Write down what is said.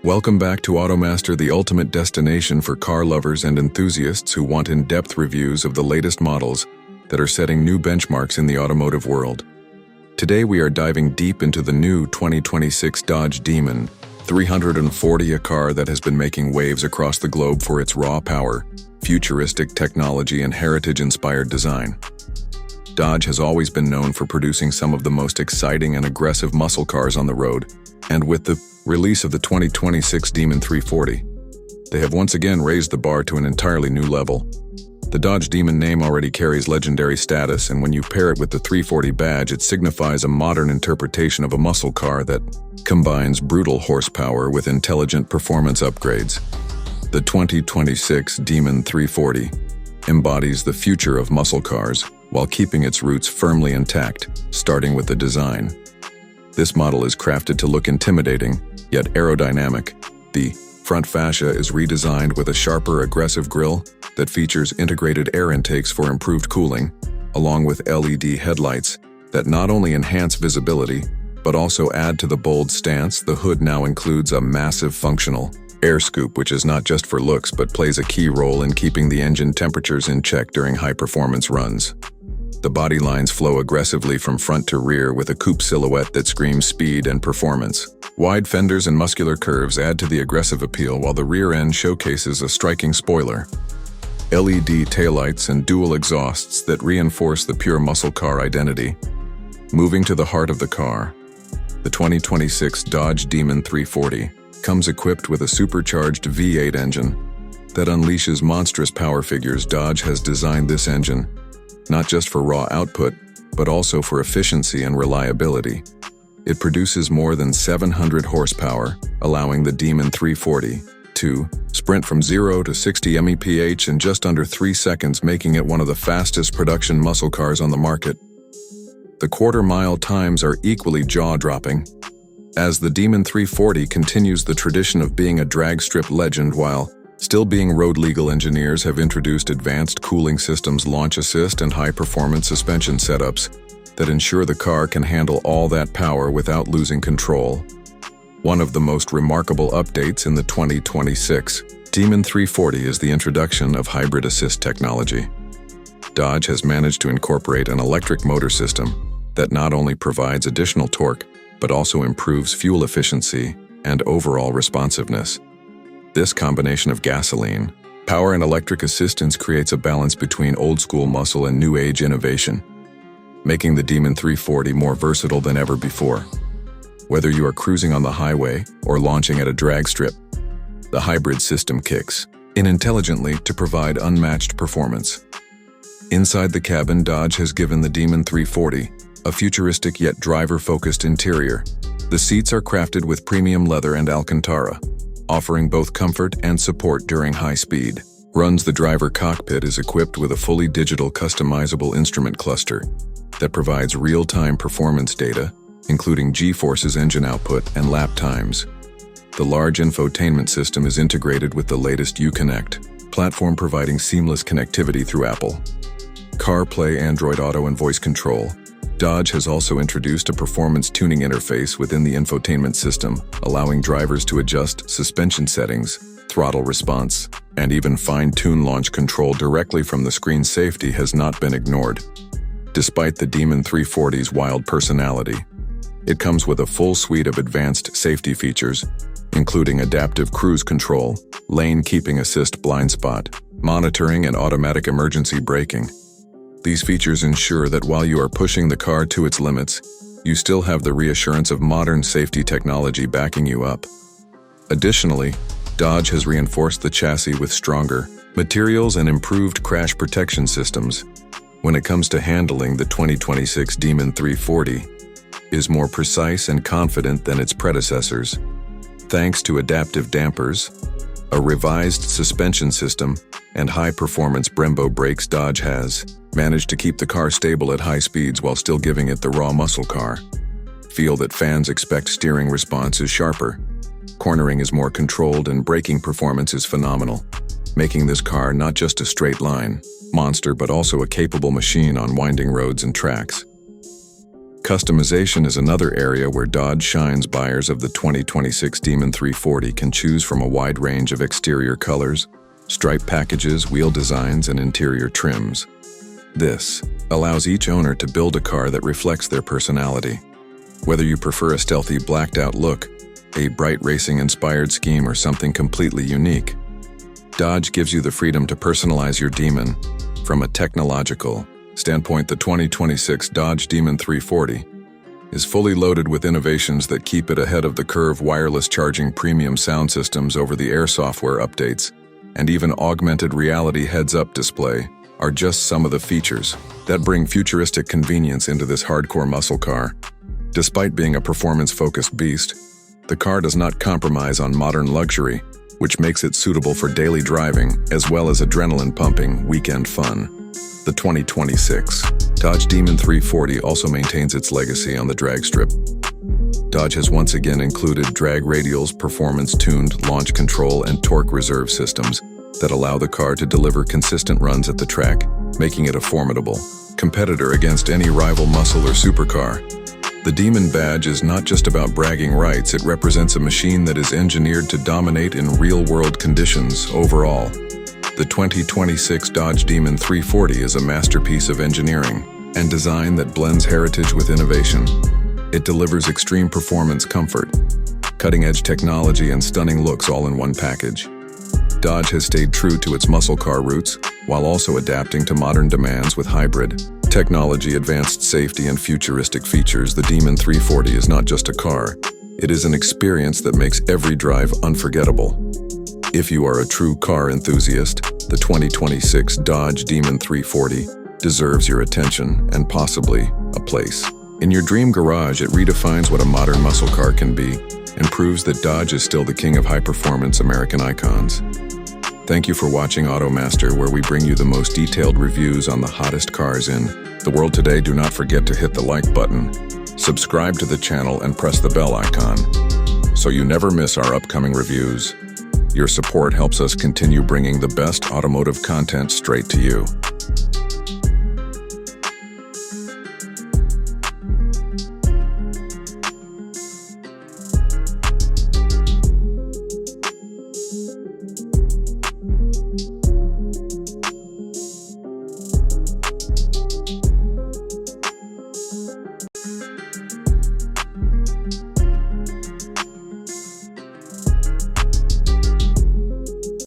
Welcome back to Automaster, the ultimate destination for car lovers and enthusiasts who want in-depth reviews of the latest models that are setting new benchmarks in the automotive world. Today we are diving deep into the new 2026 Dodge Demon 340, a car that has been making waves across the globe for its raw power, futuristic technology, and heritage-inspired design. Dodge has always been known for producing some of the most exciting and aggressive muscle cars on the road, and with the release of the 2026 Demon 340, they have once again raised the bar to an entirely new level. The Dodge Demon name already carries legendary status, and when you pair it with the 340 badge, it signifies a modern interpretation of a muscle car that combines brutal horsepower with intelligent performance upgrades. The 2026 Demon 340 embodies the future of muscle cars while keeping its roots firmly intact, starting with the design. This model is crafted to look intimidating, yet aerodynamic. The front fascia is redesigned with a sharper, aggressive grille that features integrated air intakes for improved cooling, along with LED headlights that not only enhance visibility, but also add to the bold stance. The hood now includes a massive functional air scoop, which is not just for looks, but plays a key role in keeping the engine temperatures in check during high-performance runs. The body lines flow aggressively from front to rear with a coupe silhouette that screams speed and performance. Wide fenders and muscular curves add to the aggressive appeal, while the rear end showcases a striking spoiler, LED taillights, and dual exhausts that reinforce the pure muscle car identity. Moving to the heart of the car, the 2026 Dodge Demon 340 comes equipped with a supercharged V8 engine that unleashes monstrous power figures. Dodge has designed this engine not just for raw output, but also for efficiency and reliability. It produces more than 700 horsepower, allowing the Demon 340 to sprint from 0 to 60 mph in just under 3 seconds, making it one of the fastest production muscle cars on the market. The quarter-mile times are equally jaw-dropping, as the Demon 340 continues the tradition of being a drag strip legend while still being road-legal. Engineers have introduced advanced cooling systems, launch assist, and high-performance suspension setups that ensure the car can handle all that power without losing control. One of the most remarkable updates in the 2026 Demon 340 is the introduction of hybrid assist technology. Dodge has managed to incorporate an electric motor system that not only provides additional torque, but also improves fuel efficiency and overall responsiveness. This combination of gasoline, power, and electric assistance creates a balance between old-school muscle and new-age innovation, making the Demon 340 more versatile than ever before. Whether you are cruising on the highway or launching at a drag strip, the hybrid system kicks in intelligently to provide unmatched performance. Inside the cabin, Dodge has given the Demon 340 a futuristic yet driver-focused interior. The seats are crafted with premium leather and Alcantara, offering both comfort and support during high speed runs. The driver cockpit is equipped with a fully digital customizable instrument cluster that provides real-time performance data, including G-forces, engine output, and lap times. The large infotainment system is integrated with the latest Uconnect platform, providing seamless connectivity through Apple CarPlay, Android Auto, and voice control. Dodge has also introduced a performance tuning interface within the infotainment system, allowing drivers to adjust suspension settings, throttle response, and even fine-tune launch control directly from the screen. Safety has not been ignored. Despite the Demon 340's wild personality, it comes with a full suite of advanced safety features, including adaptive cruise control, lane keeping assist, blind spot monitoring, and automatic emergency braking. These features ensure that while you are pushing the car to its limits, you still have the reassurance of modern safety technology backing you up. Additionally, Dodge has reinforced the chassis with stronger materials and improved crash protection systems. When it comes to handling, the 2026 Demon 340 is more precise and confident than its predecessors. Thanks to adaptive dampers, a revised suspension system, and high-performance Brembo brakes, Dodge has managed to keep the car stable at high speeds while still giving it the raw muscle car feel that fans expect. Steering response is sharper, cornering is more controlled, and braking performance is phenomenal, making this car not just a straight line monster but also a capable machine on winding roads and tracks. Customization is another area where Dodge shines. Buyers of the 2026 Demon 340 can choose from a wide range of exterior colors, stripe packages, wheel designs, and interior trims. This allows each owner to build a car that reflects their personality. Whether you prefer a stealthy, blacked-out look, a bright racing-inspired scheme, or something completely unique, Dodge gives you the freedom to personalize your Demon. From a technological standpoint, the 2026 Dodge Demon 340 is fully loaded with innovations that keep it ahead of the curve. Wireless charging, premium sound systems, over-the-air software updates, and even augmented reality heads-up display are just some of the features that bring futuristic convenience into this hardcore muscle car. Despite being a performance-focused beast, the car does not compromise on modern luxury, which makes it suitable for daily driving as well as adrenaline-pumping weekend fun. The 2026 Dodge Demon 340 also maintains its legacy on the drag strip. Dodge has once again included drag radials, performance-tuned launch control, and torque reserve systems that allow the car to deliver consistent runs at the track, making it a formidable competitor against any rival muscle or supercar. The Demon badge is not just about bragging rights, it represents a machine that is engineered to dominate in real-world conditions. Overall, the 2026 Dodge Demon 340 is a masterpiece of engineering and design that blends heritage with innovation. It delivers extreme performance, comfort, cutting-edge technology, and stunning looks all in one package. Dodge has stayed true to its muscle car roots while also adapting to modern demands with hybrid technology, advanced safety, and futuristic features. The Demon 340 is not just a car, it is an experience that makes every drive unforgettable. If you are a true car enthusiast, the 2026 Dodge Demon 340 deserves your attention and possibly a place in your dream garage. It redefines what a modern muscle car can be and proves that Dodge is still the king of high-performance American icons. Thank you for watching AutoMaster, where we bring you the most detailed reviews on the hottest cars in the world today. Do not forget to hit the like button, subscribe to the channel, and press the bell icon so you never miss our upcoming reviews. Your support helps us continue bringing the best automotive content straight to you.